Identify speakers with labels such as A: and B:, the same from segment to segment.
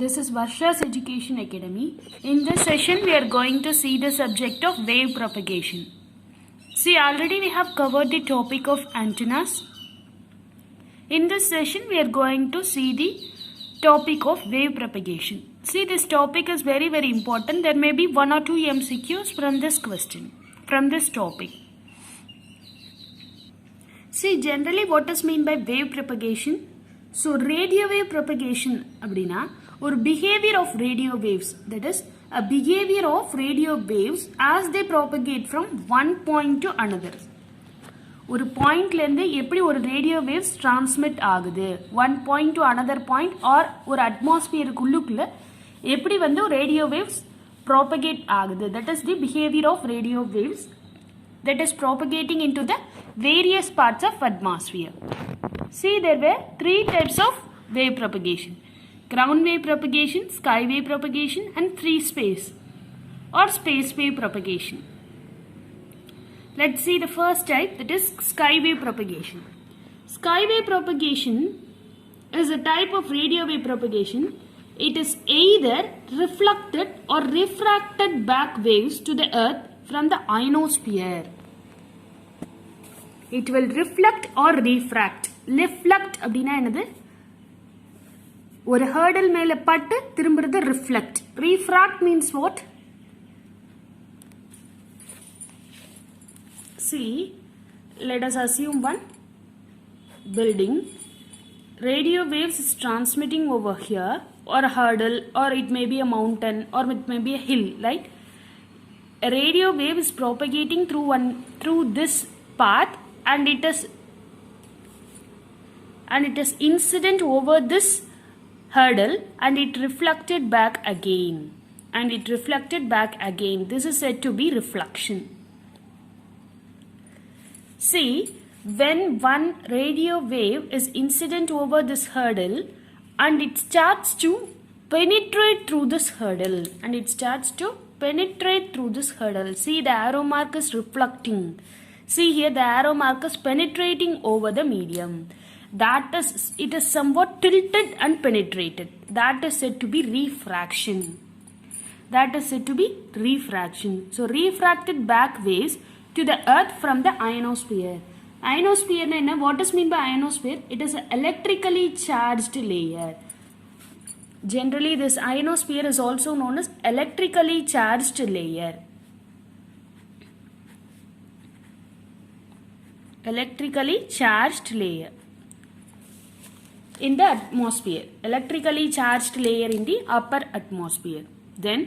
A: This is Varsha's Education Academy. In this session, we are going to see the subject of wave propagation. See, already we have covered the topic of antennas. In this session, we are going to see the topic of wave propagation. See, this topic is very important. There may be 1 or 2 MCQs from this question, from this topic. See, generally what is meant by wave propagation? So, radio wave propagation abdina or behavior of radio waves, that is a behavior of radio waves as they propagate from one point to another. ஒரு பாயிண்ட்லேருந்து எப்படி ஒரு radio waves transmit ஆகுது one point to another point or ஒரு அட்மாஸ்பியருக்குள்ளுக்குள்ள எப்படி வந்து radio waves propagate ஆகுது, that is the behaviour of radio waves that is propagating into the various parts of atmosphere. See, there were 3 types of wave propagation: ground wave propagation, sky wave propagation, and free space or space wave propagation. Let's see the first type, that is sky wave propagation. Sky wave propagation is a type of radio wave propagation. It is either reflected or refracted back waves to the earth from the ionosphere. It will reflect or refract. Reflect அப்படினா என்னது? ஒரு hurdle மேல பட்டு திரும்புறது reflect. Refract means what? See, let us assume one building. Radio waves is transmitting over here, or a hurdle, or it may be a mountain, or it may be a hill, right? A radio wave is propagating through this path, and it is incident over this hurdle, and it reflected back again, This is said to be reflection. See, when one radio wave is incident over this hurdle and it starts to penetrate through this hurdle, see, the arrow mark is reflecting. See here, the arrow mark is penetrating over the medium. It is somewhat tilted and penetrated. That is said to be refraction. So, refracted back waves to the earth from the ionosphere. Ionosphere, what is meant by ionosphere? It is an electrically charged layer. Generally, this ionosphere is also known as electrically charged layer. In the atmosphere. Electrically charged layer in the upper atmosphere. Then,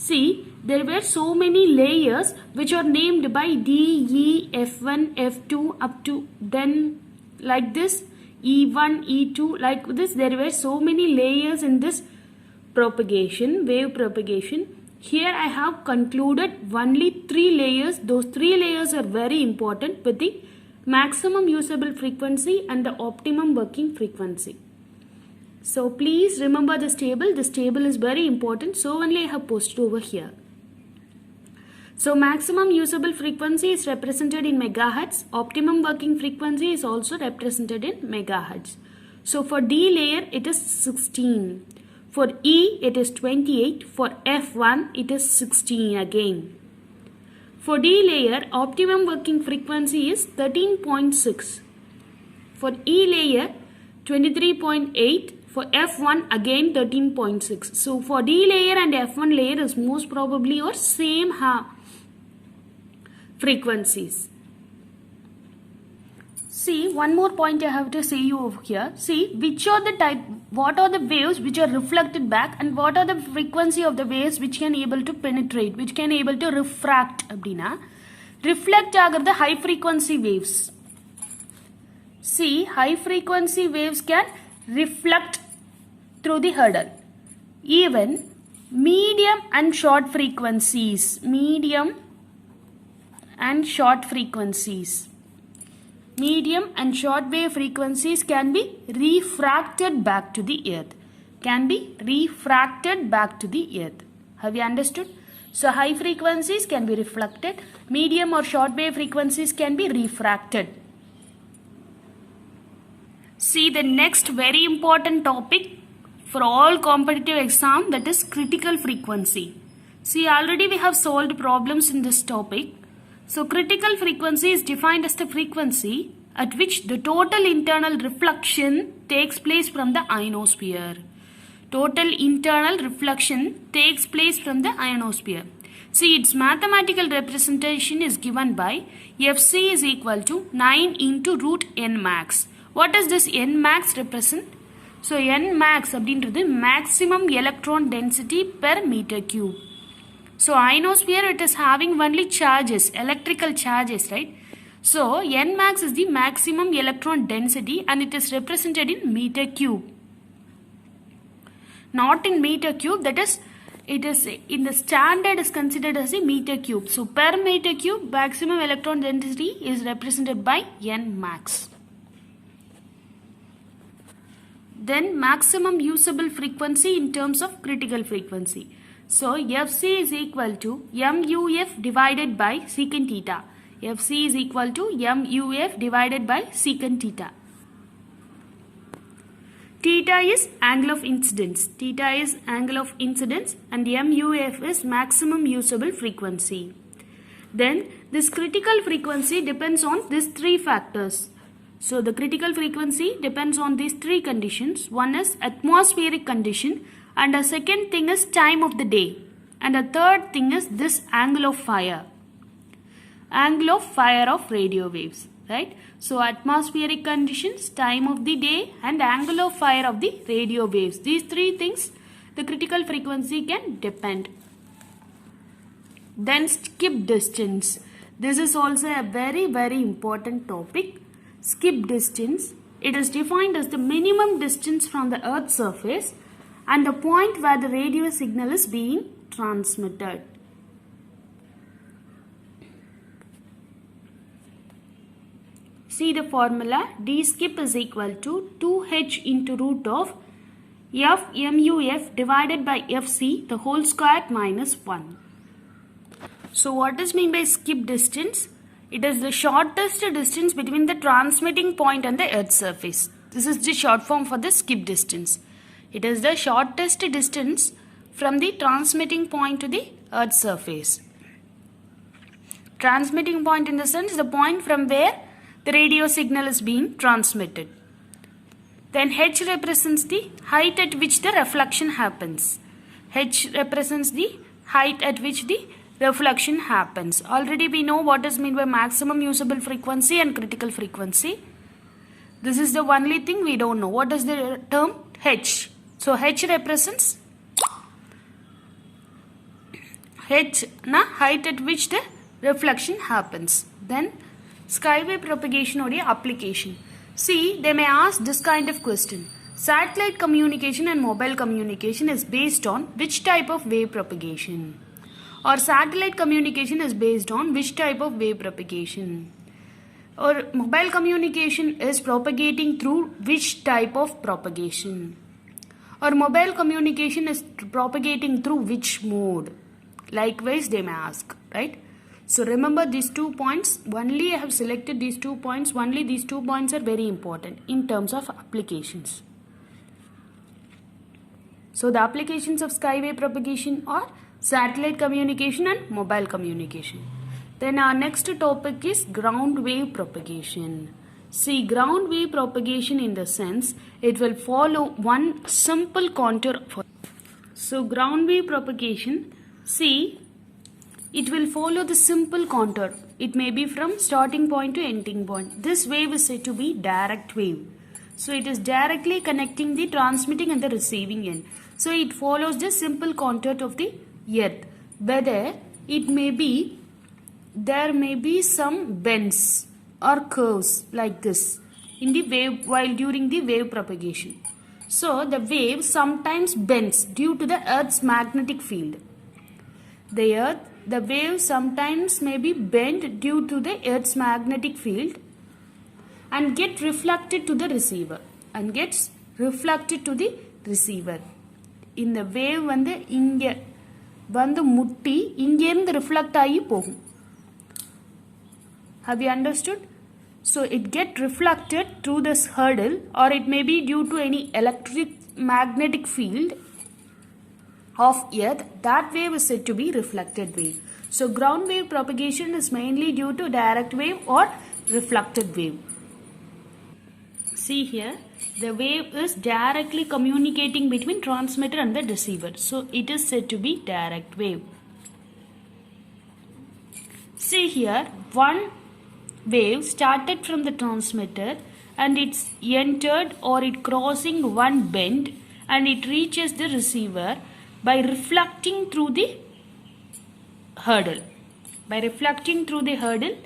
A: see, there were so many layers which are named by D, E, F1, F2 up to then like this, E1, E2, like this. There were so many layers in this wave propagation. Here I have concluded only 3 layers. Those 3 layers are very important with the maximum usable frequency and the optimum working frequency. So please remember this table. This table is very important. So only I have posted over here. So maximum usable frequency is represented in megahertz. Optimum working frequency is also represented in megahertz. So for D layer it is 16. For E it is 28. For F1 it is 16 again. For D layer, optimum working frequency is 13.6. For E layer, 23.8. For F1, again 13.6. So for D layer and F1 layer is most probably your same frequencies. See, one more point I have to say you over here. See, what are the waves which are reflected back, and what are the frequency of the waves which can able to penetrate, which can able to refract abdina. Reflect agartha high frequency waves. See, high frequency waves can reflect through the hurdle. Even medium and short frequencies wave frequencies can be refracted back to the earth. Have you understood? So high frequencies can be reflected, medium or short wave frequencies can be refracted. See the next very important topic, for all competitive exam, that is critical frequency. See, already we have solved problems in this topic. So critical frequency is defined as the frequency at which the total internal reflection takes place from the ionosphere. Total internal reflection takes place from the ionosphere. See, its mathematical representation is given by Fc is equal to 9 into root n max. What does this n max represent? So n max அப்படின்றது maximum electron density per meter cube. So ionosphere, it is having only charges, electrical charges, right? So n max is the maximum electron density and it is represented in meter cube. Not in meter cube, that is, it is in the standard is considered as a meter cube. So per meter cube, maximum electron density is represented by n max. Then maximum usable frequency in terms of critical frequency. So Fc is equal to MUF divided by secant theta. Fc is equal to MUF divided by secant theta. Theta is angle of incidence. Theta is angle of incidence and MUF is maximum usable frequency. Then this critical frequency depends on these three factors. So the critical frequency depends on these three conditions. One is atmospheric condition, and the second thing is time of the day, and the third thing is this angle of fire. Angle of fire of radio waves, right? So atmospheric conditions, time of the day, and angle of fire of the radio waves. These three things the critical frequency can depend. Then skip distance. This is also a very important topic. Skip distance. It is defined as the minimum distance from the Earth's surface and the point where the radio signal is being transmitted. See the formula. D skip is equal to 2h into root of F MUF divided by FC the whole square minus 1. So what is meant by skip distance? It is the shortest distance between the transmitting point and the Earth's surface. This is the short form for the skip distance. It is the shortest distance from the transmitting point to the Earth's surface. Transmitting point in the sense the point from where the radio signal is being transmitted. Then H represents the height at which the reflection happens. H represents the height at which the reflection happens. Already we know what is meant by maximum usable frequency and critical frequency. This is the only thing we don't know. What is the term? H. So H represents H, na height at which the reflection happens. Then skyway propagation or application. See, they may ask this kind of question. Satellite communication and mobile communication is based on which type of wave propagation? Or satellite communication is based on which type of wave propagation? Or mobile communication is propagating through which type of propagation? Or mobile communication is propagating through which mode? Likewise, they may ask, right? So remember these 2 points. Only I have selected these 2 points. Only these 2 points are very important in terms of applications. So the applications of skyway propagation are satellite communication and mobile communication. Then our next topic is ground wave propagation. See, ground wave propagation in the sense it will follow one simple contour. So ground wave propagation, see, it will follow the simple contour. It may be from starting point to ending point. This wave is said to be direct wave. So it is directly connecting the transmitting and the receiving end. So it follows the simple contour of the Earth. Whether it may be, there may be some bends or curves like this in the wave while during the wave propagation. So the wave sometimes bends due to the Earth's magnetic field. The wave sometimes may be bent due to the Earth's magnetic field and get reflected to the receiver and gets reflected to the receiver. In the wave வந்து இங்க வந்து முட்டி இங்க இருந்து reflect ஆகி போகும். Have you understood? So it get reflected through this hurdle, or it may be due to any magnetic field of Earth, that wave is said to be reflected wave. So ground wave propagation is mainly due to direct wave or reflected wave. See here, the wave is directly communicating between transmitter and the receiver. So it is said to be direct wave. See here, one wave started from the transmitter and it's entered or it crossing one bend and it reaches the receiver by reflecting through the hurdle. By reflecting through the hurdle,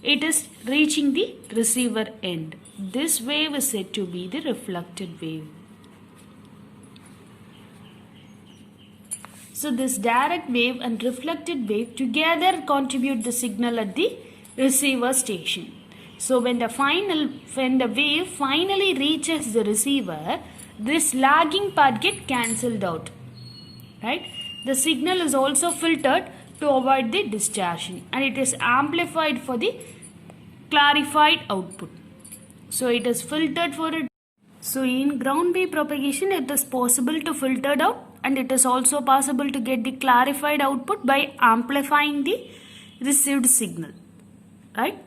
A: it is reaching the receiver end. This wave is said to be the reflected wave. So this direct wave and reflected wave together contribute the signal at the receiver station. So when the wave finally reaches the receiver, this lagging part gets cancelled out. Right? The signal is also filtered to avoid the distortion and it is amplified for the clarified output. So it is filtered for it. So in ground wave propagation, it is possible to filter it out and it is also possible to get the clarified output by amplifying the received signal. Right?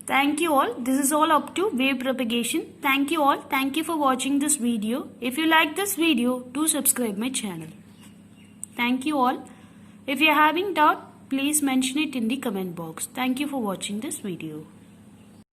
A: Thank you all. This is all up to wave propagation. Thank you all. Thank you for watching this video. If you like this video, do subscribe my channel. Thank you all. If you are having doubt, please mention it in the comment box. Thank you for watching this video.